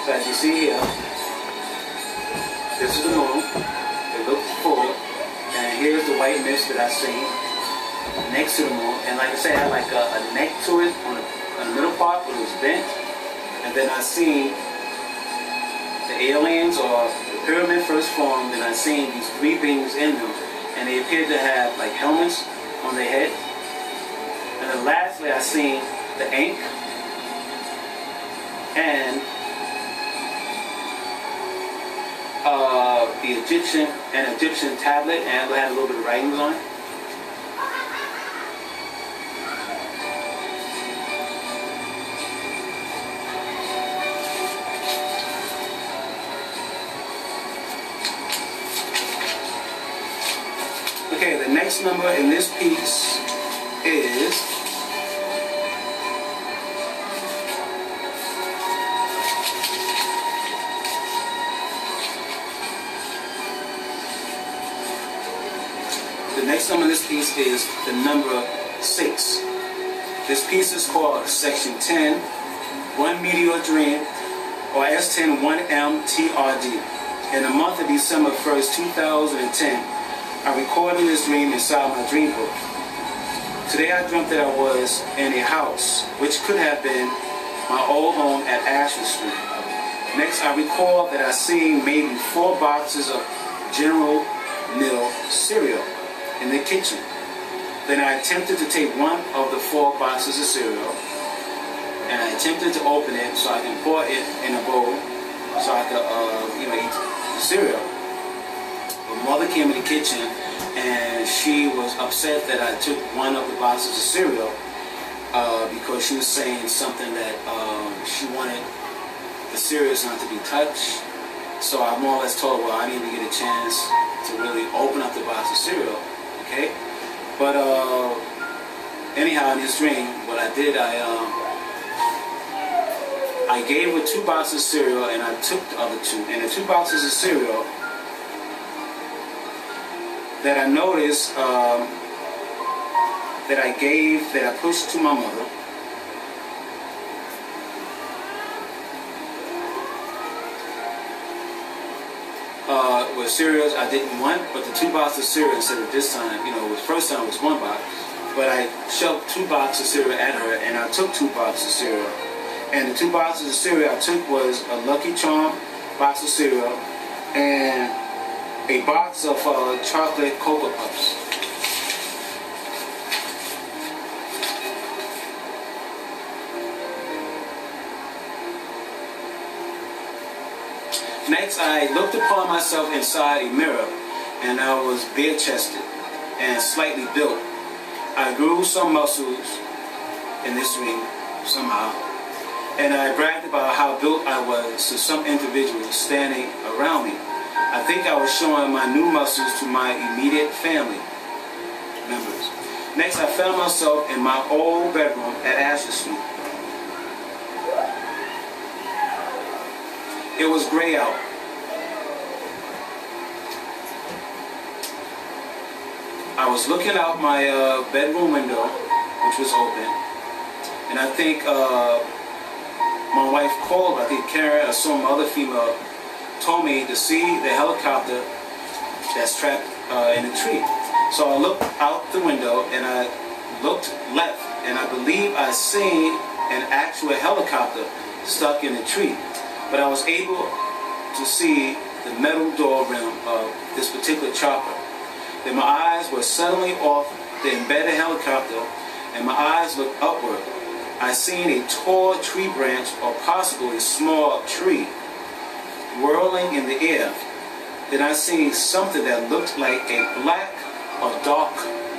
So as you see here, this is the moon. It looks full, and here's the white mist that I seen next to the moon. And like I said, it had like a neck to it on the middle part, but it was bent. And then I seen the aliens, or the pyramid first formed, and I seen these three beings in them, and they appeared to have like helmets on their head. And then lastly, I seen the ink and the Egyptian tablet, and it had a little bit of writings on it. Okay, the next number in this piece is the number 6. This piece is called Section 10, One Meteor Dream, or S10 1MTRD. In the month of December 1st, 2010, I recorded this dream inside my dream book. Today I dreamt that I was in a house, which could have been my old home at Asher Street. Next, I recall that I seen maybe 4 boxes of General Mills cereal in the kitchen. Then I attempted to take one of the 4 boxes of cereal, and I attempted to open it so I can pour it in a bowl so I could, eat the cereal. But Mother came in the kitchen, and she was upset that I took one of the boxes of cereal because she was saying something that she wanted the cereals not to be touched. So I more or less told her, well, I need to get a chance to really open up the box of cereal, okay? But anyhow, in this dream, what I did, I gave her 2 boxes of cereal, and I took the other 2. And the 2 boxes of cereal that I noticed that I pushed to my mother, were cereals I didn't want, but the 2 boxes of cereal instead of this time, the first time was 1 box, but I shoved 2 boxes of cereal at her, and I took 2 boxes of cereal. And the 2 boxes of cereal I took was a Lucky Charm box of cereal and a box of chocolate Cocoa Puffs. Next, I looked upon myself inside a mirror, and I was bare-chested and slightly built. I grew some muscles in this dream somehow, and I bragged about how built I was to some individuals standing around me. I think I was showing my new muscles to my immediate family members. Next, I found myself in my old bedroom at Asher Street. It was gray out. I was looking out my bedroom window, which was open, and I think my wife called, I think Karen or some other female, told me to see the helicopter that's trapped in a tree. So I looked out the window, and I looked left, and I believe I seen an actual helicopter stuck in a tree. But I was able to see the metal door rim of this particular chopper. Then my eyes were suddenly off the embedded helicopter, and my eyes looked upward. I seen a tall tree branch, or possibly a small tree, whirling in the air. Then I seen something that looked like a black or dark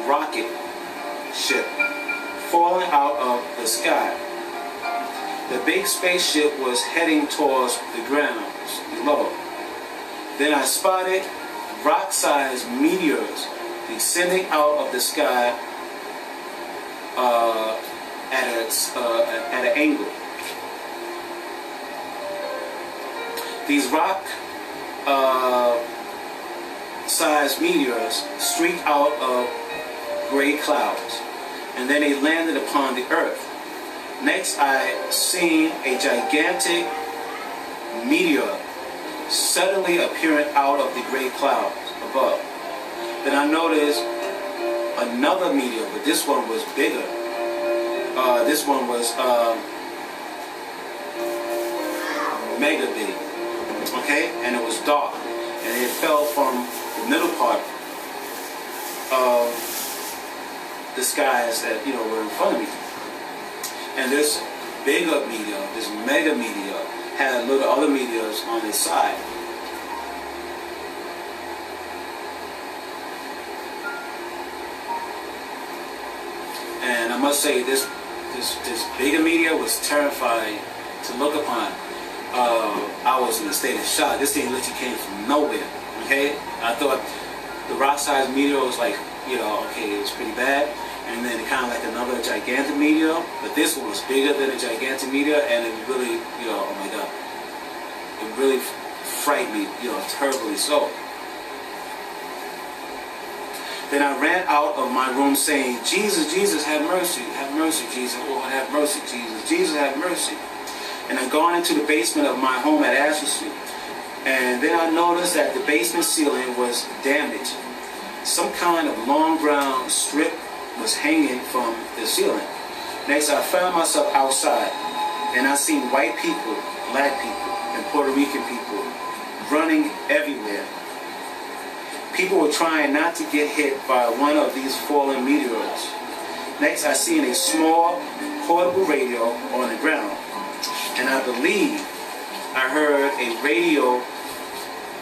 rocket ship falling out of the sky. The big spaceship was heading towards the ground below. Then I spotted rock-sized meteors descending out of the sky at an angle. These rock-sized meteors streaked out of gray clouds, and then they landed upon the earth. Next, I seen a gigantic meteor suddenly appearing out of the great clouds above. Then I noticed another meteor, but this one was bigger. This one was mega big, okay? And it was dark, and it fell from the middle part of the skies that, you know, were in front of me. And this bigger meteor, this mega meteor, had little other meteors on its side. And I must say, this bigger meteor was terrifying to look upon. I was in a state of shock. This thing literally came from nowhere. Okay, I thought the rock-sized meteor was like, you know, okay, it was pretty bad, and then kind of like another gigantic meteor. But this one was bigger than a gigantic meteor, and it really, you know, oh my God, it really frightened me, you know, terribly so. Then I ran out of my room saying, Jesus, Jesus, have mercy, Jesus. Oh, have mercy, Jesus. Jesus, have mercy. And I gone into the basement of my home at Ashley Street. And then I noticed that the basement ceiling was damaged. Some kind of long brown strip was hanging from the ceiling. Next, I found myself outside, and I seen white people, black people, and Puerto Rican people running everywhere. People were trying not to get hit by one of these fallen meteors. Next, I seen a small portable radio on the ground, and I believe I heard a radio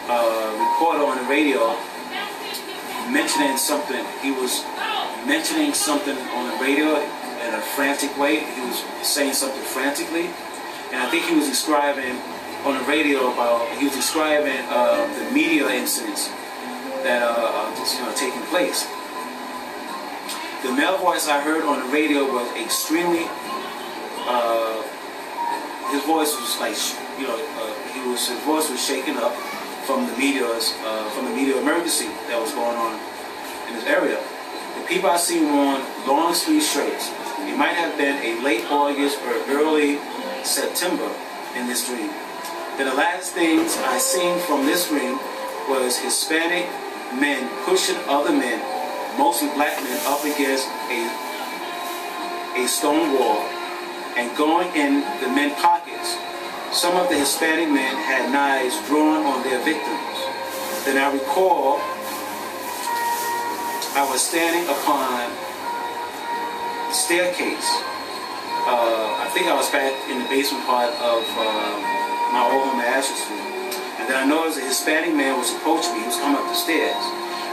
reporter on the radio mentioning something. He was mentioning something on the radio in a frantic way. He was saying something frantically, and I think he was describing on the radio about, he was describing the meteor incidents that are just, you know, taking place. The male voice I heard on the radio was extremely, his voice was like, you know, his voice was shaken up from the meteors, from the meteor emergency that was going on in this area. The people I seen wore long sleeve shirts. It might have been a late August or early September in this dream. Then the last things I seen from this dream was Hispanic men pushing other men, mostly black men, up against a stone wall and going in the men's pockets. Some of the Hispanic men had knives drawn on their victims. Then I recall I was standing upon the staircase. I think I was back in the basement part of my old home at Ashley Street. And then I noticed a Hispanic man was approaching me. He was coming up the stairs.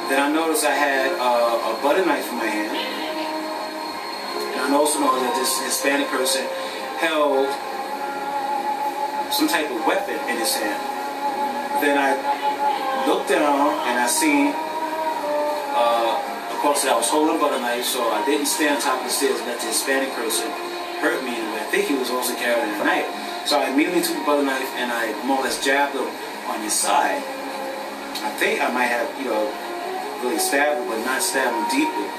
Then I noticed I had a butter knife in my hand. And I also noticed that this Hispanic person held some type of weapon in his hand. Then I looked down and I seen, of course, that I was holding a butter knife, so I didn't stand on top of the stairs and let the Hispanic person hurt me. And I think he was also carrying a knife. So I immediately took the butter knife and I more or less jabbed him on his side. I think I might have, you know, really stabbed him, but not stabbed him deeply.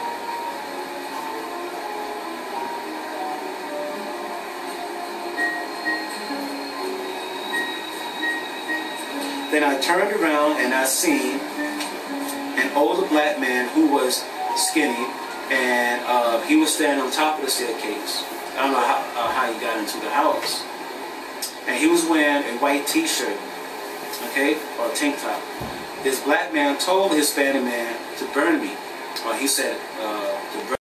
Then I turned around and I seen an older black man who was skinny, and he was standing on top of the staircase. I don't know how he got into the house. And he was wearing a white t-shirt, okay, or a tank top. This black man told the Hispanic man to burn me. Or he said, to burn